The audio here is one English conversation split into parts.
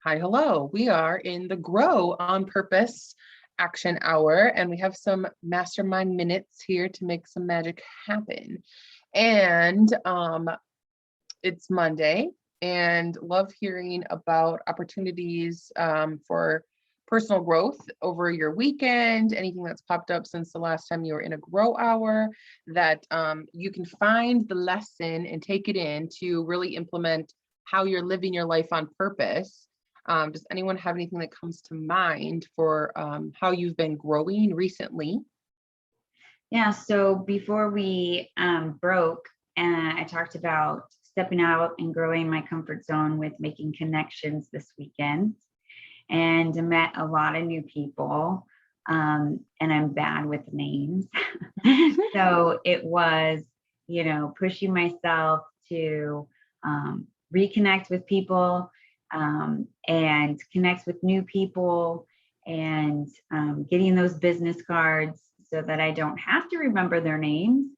Hi, hello. We are in the Grow on Purpose Action Hour, and we have some mastermind minutes here to make some magic happen. And it's Monday, and love hearing about opportunities for personal growth over your weekend, anything that's popped up since the last time you were in a Grow Hour that you can find the lesson and take it in to really implement how you're living your life on purpose. Does anyone have anything that comes to mind for how you've been growing recently? Yeah, so before we broke, I talked about stepping out and growing my comfort zone with making connections this weekend. And I met a lot of new people, and I'm bad with names. So it was, pushing myself to reconnect with people and connect with new people and getting those business cards so that I don't have to remember their names.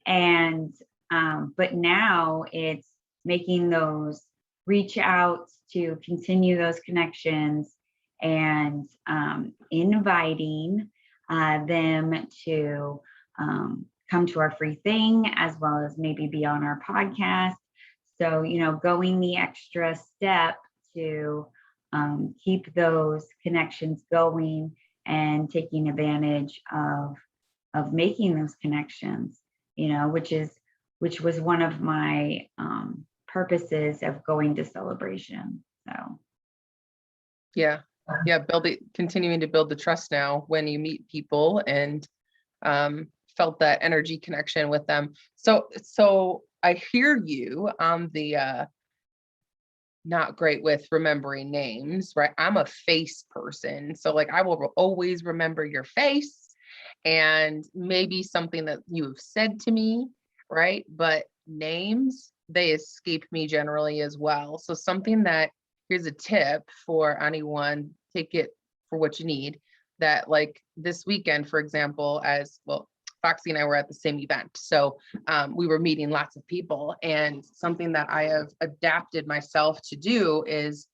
And but now it's making those reach out to continue those connections and inviting them to come to our free thing as well as maybe be on our podcast. So, going the extra step to keep those connections going and taking advantage of making those connections, which was one of my purposes of going to Celebration. So Yeah, yeah, continuing to build the trust now when you meet people and felt that energy connection with them. So I hear you on the not great with remembering names, right? I'm a face person. So like I will always remember your face and maybe something that you have said to me, right? But names, they escape me generally as well. So something that here's a tip for anyone, take it for what you need. That like this weekend, for example, as well, Foxy and I were at the same event. So we were meeting lots of people. And something that I have adapted myself to do is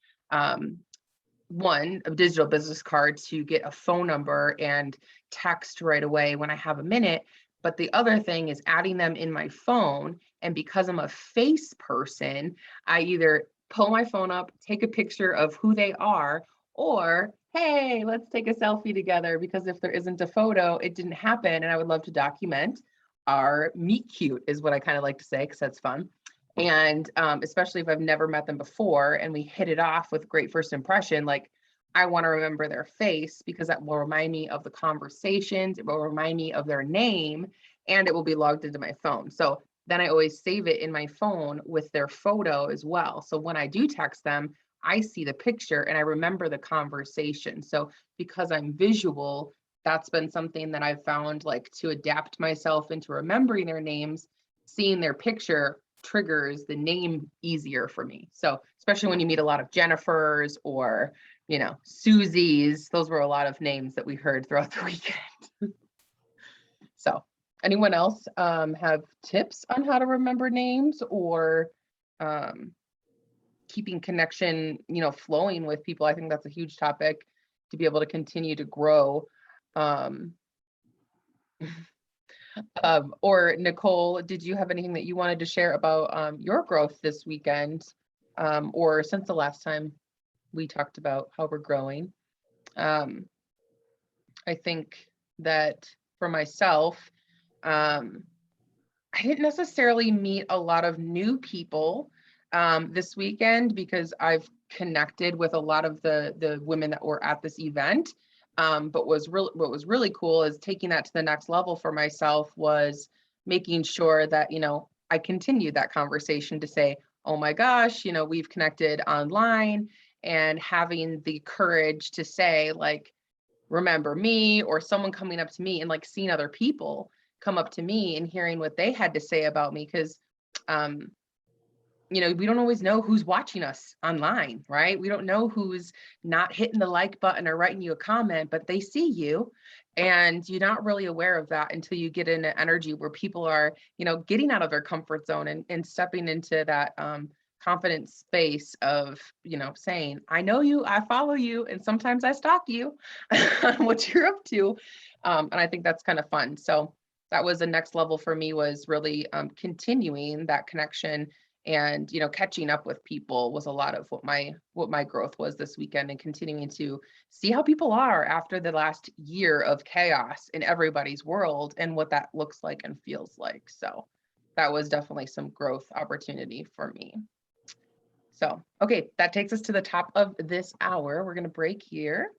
one, a digital business card to get a phone number and text right away when I have a minute. But the other thing is adding them in my phone. And because I'm a face person, I either pull my phone up, take a picture of who they are, or hey, let's take a selfie together. Because if there isn't a photo, it didn't happen. And I would love to document our meet cute, is what I kind of like to say, because that's fun. And especially if I've never met them before and we hit it off with great first impression, like I want to remember their face because that will remind me of the conversations, it will remind me of their name, and it will be logged into my phone. So then I always save it in my phone with their photo as well. So when I do text them, I see the picture and I remember the conversation. So because I'm visual, that's been something that I've found like to adapt myself into remembering their names. Seeing their picture triggers the name easier for me. So especially when you meet a lot of Jennifers or, Susie's, those were a lot of names that we heard throughout the weekend. So anyone else have tips on how to remember names or keeping connection, flowing with people? I think that's a huge topic to be able to continue to grow. Or Nicole, did you have anything that you wanted to share about your growth this weekend, or since the last time we talked about how we're growing? I think that for myself, I didn't necessarily meet a lot of new people this weekend because I've connected with a lot of the women that were at this event. But what was really cool is taking that to the next level for myself was making sure that, I continued that conversation to say, oh my gosh, we've connected online, and having the courage to say like, remember me, or someone coming up to me and like seeing other people come up to me and hearing what they had to say about me. Because we don't always know who's watching us online, right? We don't know who's not hitting the like button or writing you a comment, but they see you, and you're not really aware of that until you get in an energy where people are, getting out of their comfort zone and stepping into that confident space of, saying, I know you, I follow you, and sometimes I stalk you on what you're up to. And I think that's kind of fun. So that was the next level for me, was really continuing that connection, and catching up with people was a lot of what my growth was this weekend, and continuing to see how people are after the last year of chaos in everybody's world and what that looks like and feels like. So that was definitely some growth opportunity for me. So, okay, that takes us to the top of this hour. We're going to break here.